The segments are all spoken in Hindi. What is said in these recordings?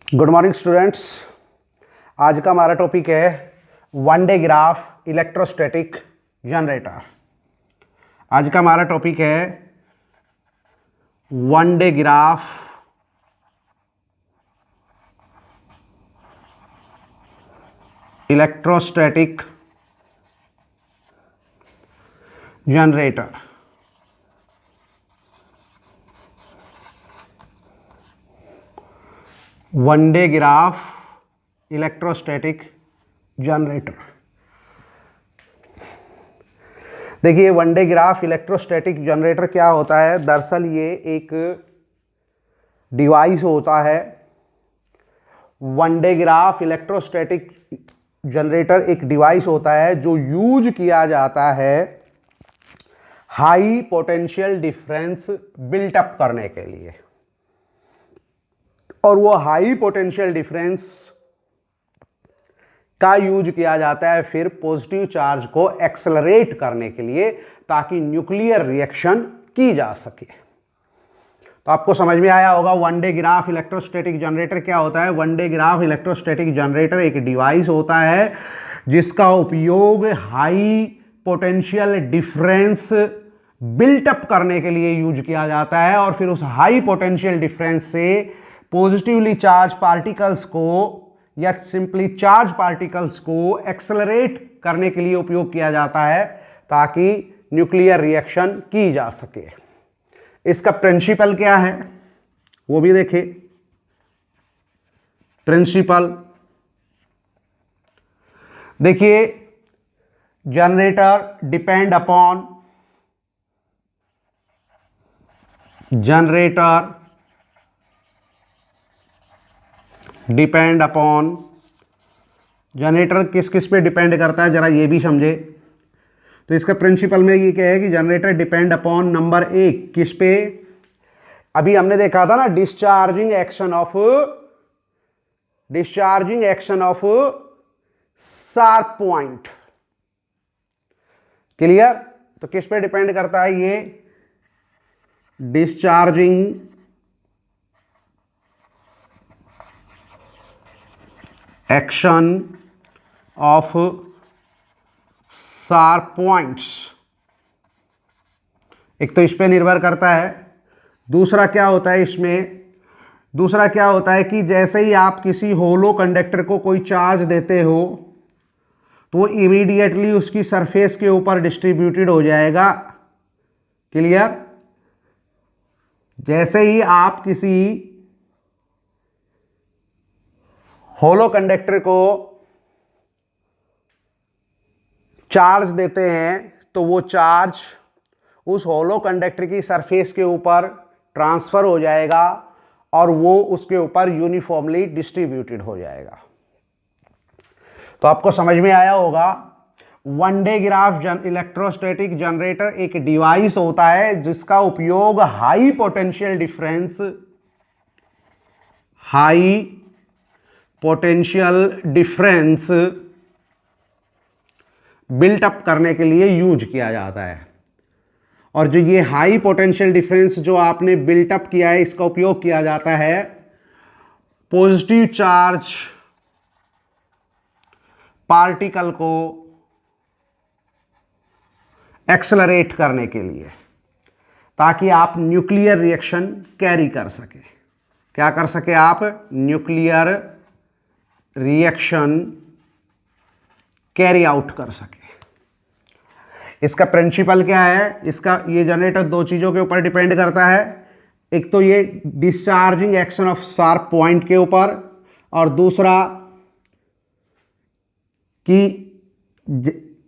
Good morning students. आज का हमारा टॉपिक है Van de Graaff electrostatic generator. आज का हमारा टॉपिक है Van de Graaff electrostatic generator. Van de Graaff electrostatic generator. देखिए, Van de Graaff electrostatic generator क्या होता है। दरअसल ये एक डिवाइस होता है। Van de Graaff electrostatic generator एक डिवाइस होता है जो यूज किया जाता है हाई पोटेंशियल डिफरेंस बिल्टअप करने के लिए। और वो हाई पोटेंशियल डिफरेंस का यूज किया जाता है फिर पॉजिटिव चार्ज को एक्सेलरेट करने के लिए, ताकि न्यूक्लियर रिएक्शन की जा सके। तो आपको समझ में आया होगा one de Graaff electrostatic generator क्या होता है। Van de Graaff electrostatic generator एक डिवाइस होता है जिसका उपयोग हाई पोटेंशियल डिफरेंस बिल्टअप करने के लिए यूज किया जाता है, और फिर उस हाई पोटेंशियल डिफरेंस से पॉजिटिवली चार्ज पार्टिकल्स को या सिंपली चार्ज पार्टिकल्स को एक्सेलरेट करने के लिए उपयोग किया जाता है, ताकि न्यूक्लियर रिएक्शन की जा सके। इसका प्रिंसिपल क्या है वो भी देखिए। प्रिंसिपल देखिए, जनरेटर डिपेंड अपॉन जनरेटर किस किस पे डिपेंड करता है, जरा ये भी समझे। तो इसका प्रिंसिपल में ये क्या है कि जनरेटर डिपेंड अपॉन नंबर एक किस पे, अभी हमने देखा था ना, discharging action of sharp point. Clear. तो किस पे डिपेंड करता है ये, discharging action of sharp points. एक तो इस पे निर्भर करता है। दूसरा क्या होता है इसमें, दूसरा क्या होता है कि जैसे ही आप किसी होलो कंडक्टर को कोई चार्ज देते हो तो वो इमीडिएटली उसकी सरफेस के ऊपर डिस्ट्रीब्यूटेड हो जाएगा। क्लियर। जैसे ही आप किसी होलो कंडक्टर को चार्ज देते हैं तो वो चार्ज उस होलो कंडक्टर की सरफेस के ऊपर ट्रांसफर हो जाएगा और वो उसके ऊपर यूनिफॉर्मली डिस्ट्रीब्यूटेड हो जाएगा। तो आपको समझ में आया होगा, one de Graaff electrostatic generator एक डिवाइस होता है जिसका उपयोग हाई पोटेंशियल डिफरेंस बिल्टअप करने के लिए यूज किया जाता है। और जो ये हाई पोटेंशियल डिफरेंस जो आपने बिल्टअप किया है, इसका उपयोग किया जाता है पॉजिटिव चार्ज पार्टिकल को एक्सेलरेट करने के लिए, ताकि आप न्यूक्लियर रिएक्शन कैरी कर सके। क्या कर सके आप, न्यूक्लियर रिएक्शन कैरी आउट कर सके। इसका प्रिंसिपल क्या है, इसका ये जनरेटर दो चीजों के ऊपर डिपेंड करता है। एक तो ये discharging action of sharp point के ऊपर, और दूसरा कि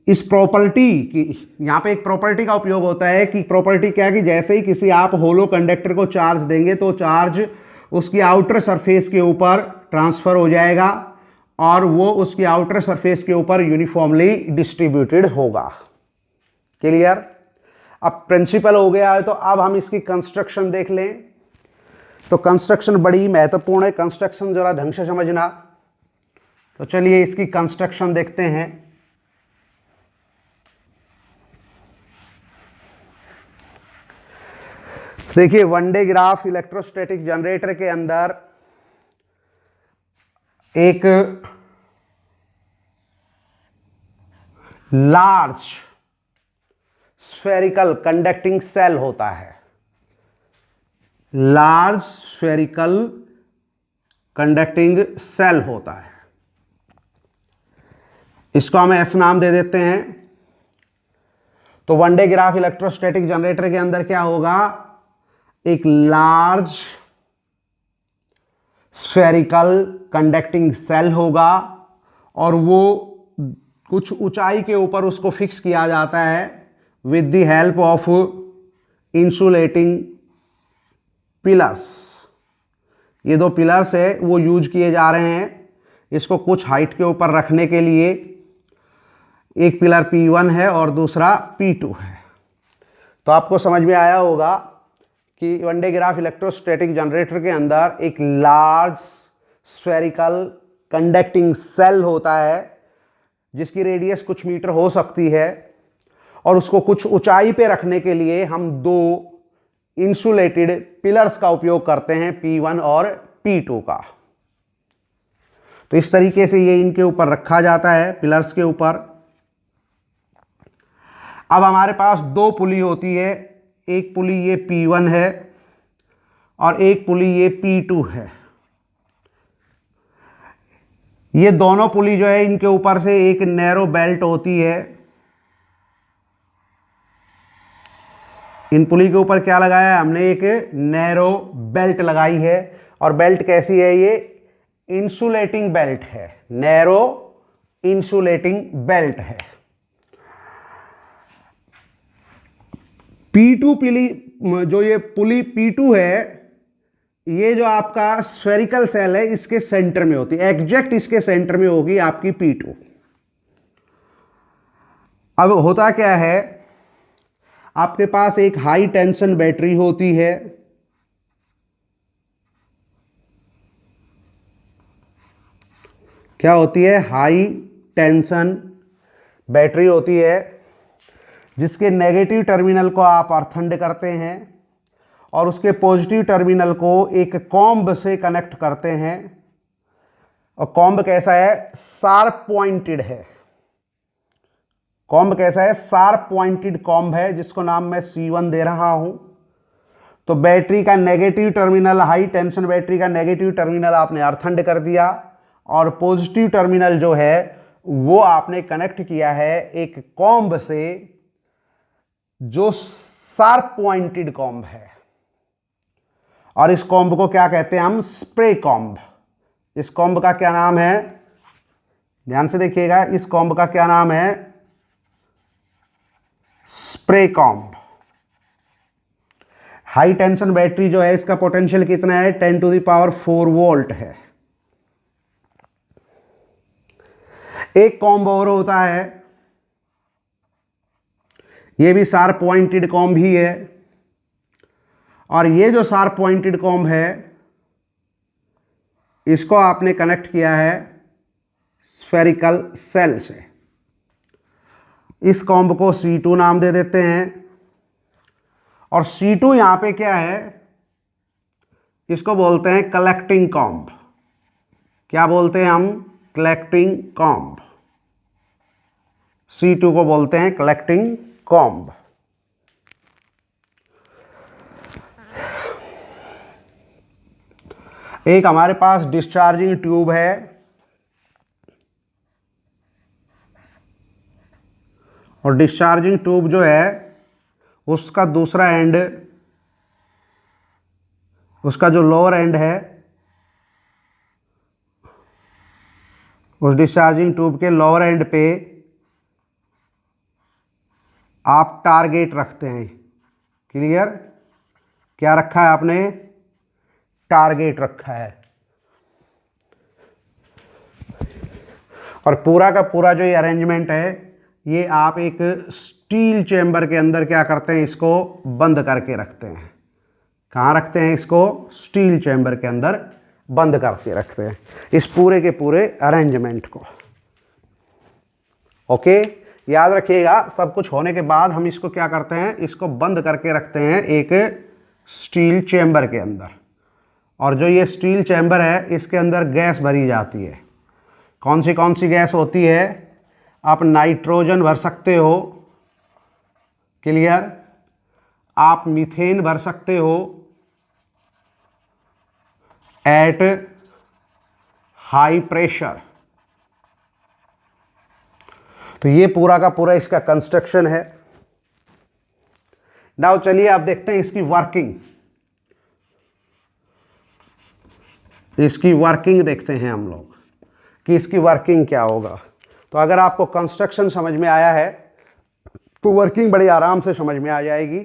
इस प्रॉपर्टी की, यहां पे एक प्रॉपर्टी का उपयोग होता है कि प्रॉपर्टी क्या है कि जैसे ही किसी आप होलो कंडक्टर को चार्ज देंगे तो चार्ज उसकी आउटर सरफेस के ऊपर ट्रांसफर हो जाएगा और वो उसकी आउटर सरफेस के ऊपर यूनिफॉर्मली डिस्ट्रीब्यूटेड होगा। क्लियर। अब प्रिंसिपल हो गया है, तो अब हम इसकी कंस्ट्रक्शन देख लें। तो कंस्ट्रक्शन बड़ी महत्वपूर्ण है, कंस्ट्रक्शन जरा ढंग से समझना। तो चलिए इसकी कंस्ट्रक्शन देखते हैं। देखिए, Van de Graaff electrostatic generator के अंदर एक लार्ज स्फेरिकल कंडक्टिंग सेल होता है, लार्ज स्फेरिकल कंडक्टिंग सेल होता है। इसको हम एस नाम दे देते हैं। तो one de Graaff electrostatic generator के अंदर क्या होगा, एक लार्ज स्फेरिकल कंडक्टिंग सेल होगा और वो कुछ ऊंचाई के ऊपर उसको फिक्स किया जाता है with the help of insulating pillars. ये दो पिलर्स है वो यूज किए जा रहे हैं इसको कुछ हाइट के ऊपर रखने के लिए। एक पिलर P1 है और दूसरा P2 है। तो आपको समझ में आया होगा कि one de Graaff electrostatic generator के अंदर एक लार्ज स्फेरिकल कंडक्टिंग सेल होता है जिसकी रेडियस कुछ मीटर हो सकती है और उसको कुछ ऊंचाई पे रखने के लिए हम दो इंसुलेटेड पिलर्स का उपयोग करते हैं, P1 और P2 का। तो इस तरीके से ये इनके ऊपर रखा जाता है, पिलर्स के ऊपर। अब हमारे पास दो पुली होती है, एक पुली ये P1 है और एक पुली ये P2 है। ये दोनों पुली जो है इनके ऊपर से एक नैरो बेल्ट होती है। इन पुली के ऊपर क्या लगाया है हमने, एक नैरो बेल्ट लगाई है। और बेल्ट कैसी है, ये इंसुलेटिंग बेल्ट है, नैरो इंसुलेटिंग बेल्ट है। P2 पुली, जो ये पुली P2 है, ये जो आपका स्फेरिकल सेल है इसके सेंटर में होती है, एग्जैक्ट इसके सेंटर में होगी आपकी P2। अब होता क्या है, आपके पास एक हाई टेंशन बैटरी होती है। क्या होती है, हाई टेंशन बैटरी होती है जिसके नेगेटिव टर्मिनल को आप अर्थंड करते हैं और उसके पॉजिटिव टर्मिनल को एक कॉम्ब से कनेक्ट करते हैं। और कॉम्ब कैसा है, शार्प पॉइंटेड है। कॉम्ब कैसा है, शार्प पॉइंटेड कॉम्ब है जिसको नाम मैं C1 दे रहा हूं। तो बैटरी का negative terminal, high tension battery का नेगेटिव टर्मिनल आपने अर्थंड कर दिया और पॉजिटिव टर्मिनल जो है वो आपने कनेक्ट किया है एक कॉम्ब से जो शार्प पॉइंटेड कॉम्ब है। और इस कॉम्ब को क्या कहते हैं हम, स्प्रे कॉम्ब। इस कॉम्ब का क्या नाम है, ध्यान से देखिएगा, इस कॉम्ब का क्या नाम है, spray comb. High tension battery जो है इसका पोटेंशियल कितना है, 10⁴ वोल्ट है। एक कॉम्ब और होता है, ये भी शार्प पॉइंटेड कॉम्ब ही है। और ये जो शार्प पॉइंटेड कॉम्ब है इसको आपने कनेक्ट किया है स्फेरिकल सेल से। इस कॉम्ब को C2 नाम दे देते हैं। और C2 यहां पे क्या है, इसको बोलते हैं कलेक्टिंग कॉम्ब। क्या बोलते हैं हम, कलेक्टिंग कॉम्ब। C2 को बोलते हैं कलेक्टिंग कॉम्ब। एक हमारे पास डिस्चार्जिंग ट्यूब है और डिस्चार्जिंग ट्यूब जो है उसका दूसरा एंड, उसका जो लोअर एंड है, उस डिस्चार्जिंग ट्यूब के लोअर एंड पे आप टारगेट रखते हैं। क्लियर, क्या रखा है आपने, टारगेट रखा है। और पूरा का पूरा जो ये अरेंजमेंट है ये आप एक स्टील चेंबर के अंदर क्या करते हैं, इसको बंद करके रखते हैं। कहाँ रखते हैं इसको, स्टील चेंबर के अंदर बंद करके रखते हैं इस पूरे के पूरे अरेंजमेंट को। ओके, याद रखिएगा, सब कुछ होने के बाद हम इसको क्या करते हैं, इसको बंद करके रखते हैं एक स्टील चेंबर के अंदर। और जो ये स्टील चैम्बर है इसके अंदर गैस भरी जाती है। कौन सी गैस होती है? आप नाइट्रोजन भर सकते हो, क्लियर। आप मीथेन भर सकते हो एट हाई प्रेशर। तो ये पूरा का पूरा इसका कंस्ट्रक्शन है। नाउ चलिए आप देखते हैं इसकी वर्किंग देखते हैं हम लोग कि इसकी वर्किंग क्या होगा। तो अगर आपको कंस्ट्रक्शन समझ में आया है तो वर्किंग बड़ी आराम से समझ में आ जाएगी,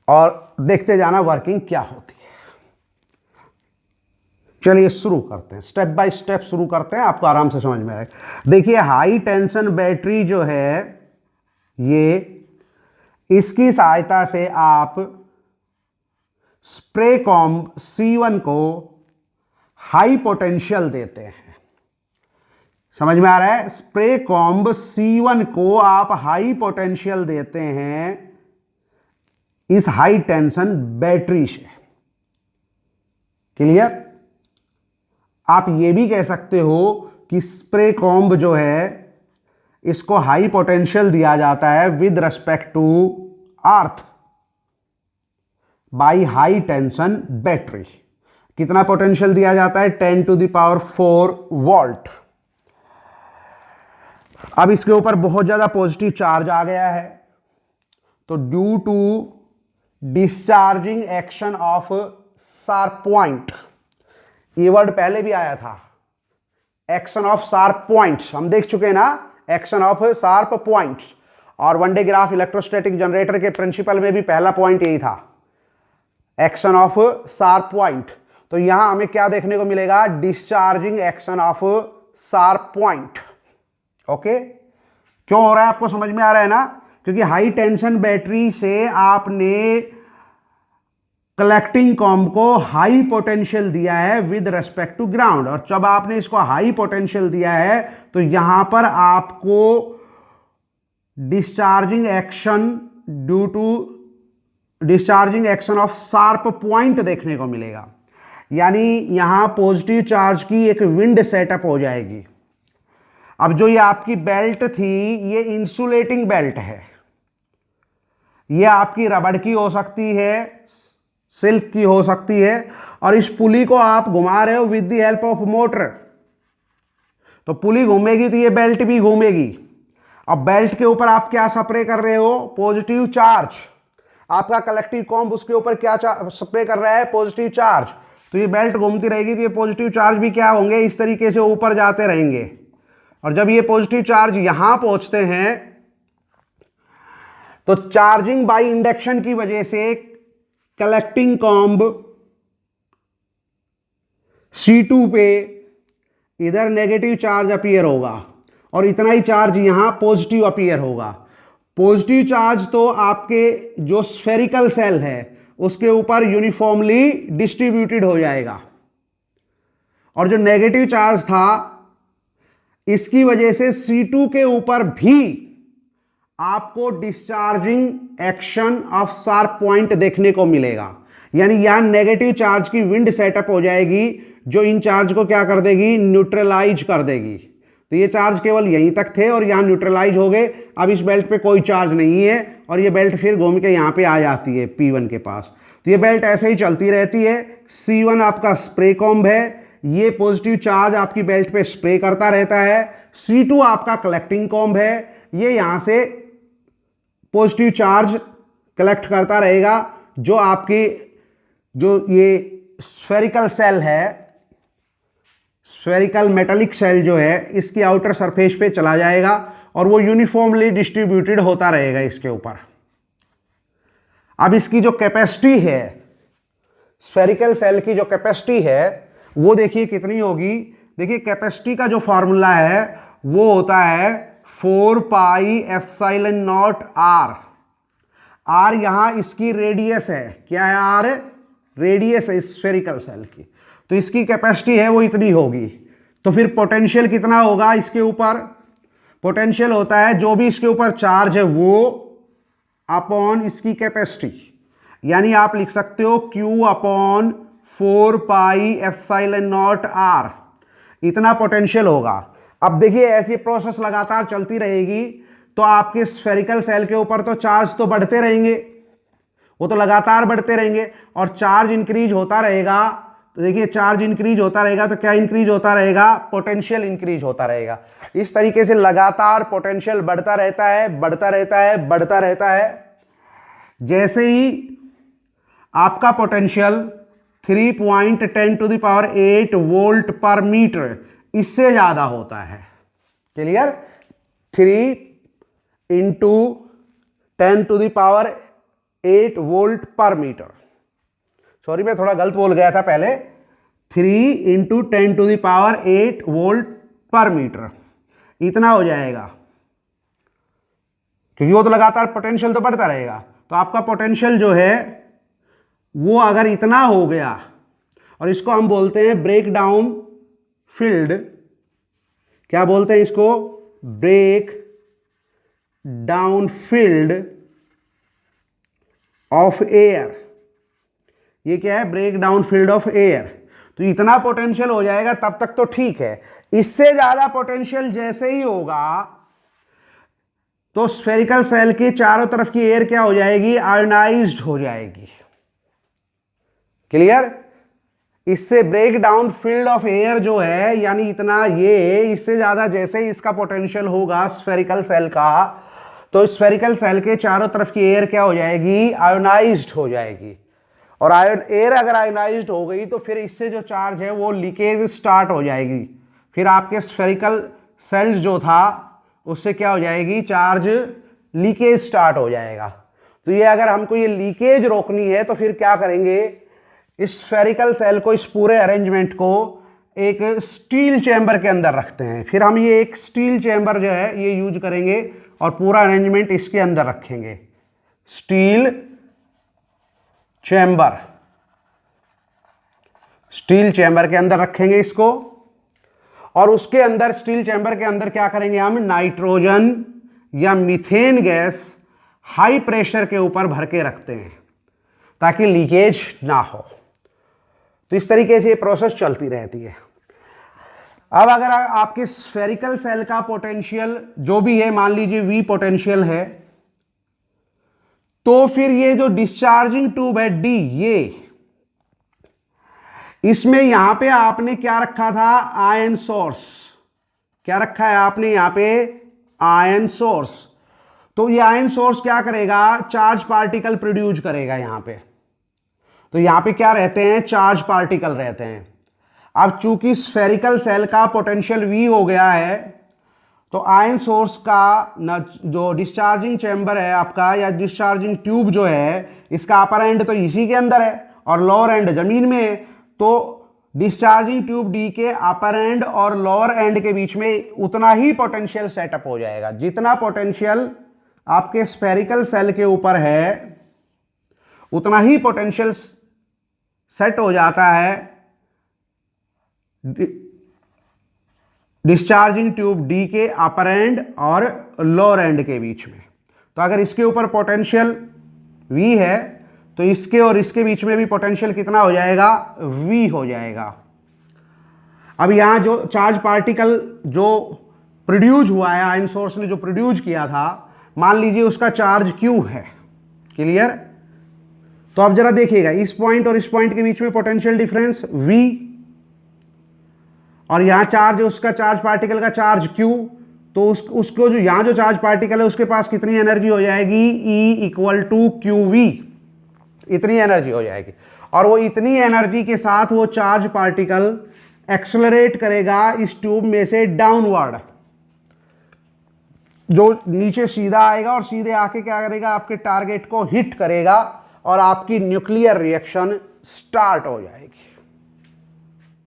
और देखते जाना वर्किंग क्या होती है। चलिए शुरू करते हैं, स्टेप बाय स्टेप शुरू करते हैं, आपको आराम से समझ में आएगा। देखिए हाई टेंशन बैटरी जो है ये, इसकी सहायता से आप स्प्रे कॉम्ब C1 को हाई पोटेंशियल देते हैं। समझ में आ रहा है? स्प्रे कॉम्ब C1 को आप हाई पोटेंशियल देते हैं इस हाई टेंशन बैटरी से, क्लियर। आप ये भी कह सकते हो कि स्प्रे कॉम्ब जो है इसको हाई पोटेंशियल दिया जाता है with respect to earth by high tension battery. कितना पोटेंशियल दिया जाता है? 10⁴ वोल्ट। अब इसके ऊपर बहुत ज्यादा पॉजिटिव चार्ज आ गया है, तो due to discharging action of sharp point, ये वर्ड पहले भी आया था, एक्शन ऑफ शार्प पॉइंट्स हम देख चुके हैं ना, एक्शन ऑफ शार्प पॉइंट्स। और one de Graaff electrostatic generator के प्रिंसिपल में भी पहला पॉइंट यही था, एक्शन ऑफ शार्प पॉइंट। तो यहां हमें क्या देखने को मिलेगा? Discharging action of sharp point. Okay, क्यों हो रहा है? आपको समझ में आ रहा है ना? क्योंकि हाई टेंशन बैटरी से आपने कलेक्टिंग कॉम्ब को हाई पोटेंशियल दिया है विद रेस्पेक्ट टू ग्राउंड, और जब आपने इसको हाई पोटेंशियल दिया है तो यहां पर आपको discharging action due to discharging action of sharp point देखने को मिलेगा। यानी यहां पॉजिटिव चार्ज की एक विंड सेटअप हो जाएगी। अब जो ये आपकी बेल्ट थी ये इंसुलेटिंग बेल्ट है, ये आपकी रबड़ की हो सकती है, सिल्क की हो सकती है, और इस पुली को आप घुमा रहे हो with the help of motor. तो पुली घूमेगी तो ये बेल्ट भी घूमेगी। अब बेल्ट के ऊपर आप क्या स्प्रे कर रहे हो? Positive charge. आपका कलेक्टिव कॉम्ब उसके ऊपर क्या स्प्रे कर रहा है? Positive charge. तो ये बेल्ट घूमती रहेगी तो ये पॉजिटिव चार्ज भी क्या होंगे? इस तरीके से ऊपर जाते रहेंगे, और जब ये पॉजिटिव चार्ज यहां पहुंचते हैं तो चार्जिंग बाय इंडक्शन की वजह से कलेक्टिंग कॉम्ब C2 पे इधर नेगेटिव चार्ज अपीयर होगा, और इतना ही चार्ज यहां पॉजिटिव अपीयर होगा। पॉजिटिव चार्ज तो आपके जो स्फेरिकल सेल है उसके ऊपर यूनिफॉर्मली डिस्ट्रीब्यूटेड हो जाएगा, और जो नेगेटिव चार्ज था इसकी वजह से C2 के ऊपर भी आपको discharging action of sharp point देखने को मिलेगा। यानी यहां नेगेटिव चार्ज की विंड सेटअप हो जाएगी जो इन चार्ज को क्या कर देगी? न्यूट्रलाइज कर देगी। तो ये चार्ज केवल यहीं तक थे और यहां न्यूट्रलाइज हो गए। अब इस बेल्ट पे कोई चार्ज नहीं है और ये बेल्ट फिर घूम के यहां पे आ जाती है P1 के पास। तो ये बेल्ट ऐसे ही चलती रहती है। C1 आपका स्प्रे कॉम्ब है, ये पॉजिटिव चार्ज आपकी बेल्ट पे स्प्रे करता रहता है। C2 आपका कलेक्टिंग कॉम्ब है, ये यहां से पॉजिटिव चार्ज कलेक्ट करता रहेगा। जो आपकी जो ये स्फेरिकल सेल है, स्फेरिकल मेटालिक सेल जो है, इसकी आउटर सरफेस पे चला जाएगा और वो यूनिफॉर्मली डिस्ट्रीब्यूटेड होता रहेगा इसके ऊपर। अब इसकी जो कैपेसिटी है, स्फेरिकल सेल की जो कैपेसिटी है वो देखिए कितनी होगी। देखिए कैपेसिटी का जो फॉर्मूला है वो होता है 4πε0 r। r यहां इसकी रेडियस है। क्या है? r रेडियस है स्फेरिकल सेल की। तो इसकी कैपेसिटी है वो इतनी होगी। तो फिर पोटेंशियल कितना होगा इसके ऊपर? पोटेंशियल होता है जो भी इसके ऊपर चार्ज है वो अपॉन इसकी कैपेसिटी। यानी आप लिख सकते हो Q upon 4 pi epsilon naught r, इतना पोटेंशियल होगा। अब देखिए ऐसी प्रोसेस लगातार चलती रहेगी तो आपके स्फेरिकल सेल के ऊपर तो चार्ज तो बढ़ते रहेंगे, वो तो लगातार बढ़ते रहेंगे, और चार्ज इंक्रीज होता रहेगा। तो देखिए चार्ज इंक्रीज होता रहेगा तो क्या इंक्रीज होता रहेगा, पोटेंशियल इंक्रीज होता रहेगा। इस तरीके से लगातार पोटेंशियल बढ़ता रहता है, बढ़ता रहता है, बढ़ता रहता है। जैसे ही आपका पोटेंशियल 3.10⁸ वोल्ट पर मीटर इससे ज्यादा होता है, क्लियर, 3 × 10⁸ वोल्ट पर मीटर, सॉरी मैं थोड़ा गलत बोल गया था पहले, 3 × 10⁸ वोल्ट पर मीटर, इतना हो जाएगा, क्योंकि वो तो लगातार पोटेंशियल तो बढ़ता रहेगा। तो आपका पोटेंशियल जो है वो अगर इतना हो गया, और इसको हम बोलते हैं ब्रेक डाउन फील्ड, क्या बोलते हैं इसको, break down field of air, ये क्या है, break down field of air. तो इतना पोटेंशियल हो जाएगा तब तक तो ठीक है, इससे ज्यादा पोटेंशियल जैसे ही होगा तो स्फेरिकल सेल के चारों तरफ की एयर क्या हो जाएगी, आयोनाइज्ड हो जाएगी, क्लियर। इससे break down field of air जो है, यानी इतना, ये इससे ज्यादा जैसे ही इसका पोटेंशियल होगा स्फेरिकल सेल का, तो स्फेरिकल सेल के चारों तरफ की एयर क्या हो जाएगी, आयोनाइज्ड हो जाएगी। और एयर अगर आयोनाइज्ड हो गई तो फिर इससे जो चार्ज है वो लीकेज स्टार्ट हो जाएगी, फिर आपके स्फेरिकल सेल जो था उससे क्या हो जाएगी, चार्ज लीकेज स्टार्ट हो जाएगा। तो ये अगर हमको ये लीकेज रोकनी है तो फिर क्या करेंगे, इस स्फेरिकल सेल को, इस पूरे अरेंजमेंट को एक स्टील चैम्बर के अंदर रखते हैं। फिर हम ये एक स्टील चैम्बर जो है ये यूज करेंगे और पूरा अरेंजमेंट इसके अंदर रखेंगे, स्टील चैम्बर, स्टील चैम्बर के अंदर रखेंगे इसको। और उसके अंदर, स्टील चैम्बर के अंदर क्या करेंगे हम, नाइट्रोजन या मीथेन गैस हाई प्रेशर के ऊपर भर के रखते हैं ताकि लीकेज ना हो। तो इस तरीके से ये प्रोसेस चलती रहती है। अब अगर आपके स्फेरिकल सेल का पोटेंशियल जो भी है, मान लीजिए V पोटेंशियल है, तो फिर ये जो डिस्चार्जिंग ट्यूब है D, ये इसमें यहां पे आपने क्या रखा था, आयन सोर्स, क्या रखा है आपने यहां पे, आयन सोर्स। तो ये आयन सोर्स क्या करेगा, चार्ज पार्टिकल प्रोड्यूस करेगा यहां पे। तो यहां पे क्या रहते हैं, चार्ज पार्टिकल रहते हैं। अब चूंकि स्फेरिकल सेल का पोटेंशियल V हो गया है, तो आयन सोर्स का जो डिस्चार्जिंग चैम्बर है आपका, या डिस्चार्जिंग ट्यूब जो है, इसका अपर एंड तो इसी के अंदर है और लोअर एंड जमीन में है। तो डिस्चार्जिंग ट्यूब डी के अपर एंड और लोअर एंड के बीच में उतना ही पोटेंशियल सेटअप हो जाएगा, जितना पोटेंशियल आपके स्फेरिकल सेल के ऊपर है उतना ही पोटेंशियल सेट हो जाता है डिस्चार्जिंग ट्यूब डी के अपर एंड और लोअर एंड के बीच में। तो अगर इसके ऊपर पोटेंशियल V है तो इसके और इसके बीच में भी पोटेंशियल कितना हो जाएगा, V हो जाएगा। अब यहां जो चार्ज पार्टिकल जो प्रोड्यूस हुआ है, आयन सोर्स ने जो प्रोड्यूस किया था, मान लीजिए उसका चार्ज Q है, क्लियर। तो अब जरा देखिएगा, इस पॉइंट और इस पॉइंट के बीच में पोटेंशियल डिफरेंस V, और यहां चार्ज, उसका चार्ज पार्टिकल का चार्ज Q, तो उसको जो यहां जो चार्ज पार्टिकल है उसके पास कितनी एनर्जी हो जाएगी, E = QV, इतनी एनर्जी हो जाएगी। और वो इतनी एनर्जी के साथ वो चार्ज पार्टिकल एक्सेलरेट करेगा इस ट्यूब में से डाउनवर्ड, जो नीचे सीधा आएगा और सीधे आके क्या करेगा, आपके टारगेट को हिट करेगा और आपकी न्यूक्लियर रिएक्शन स्टार्ट हो जाएगी।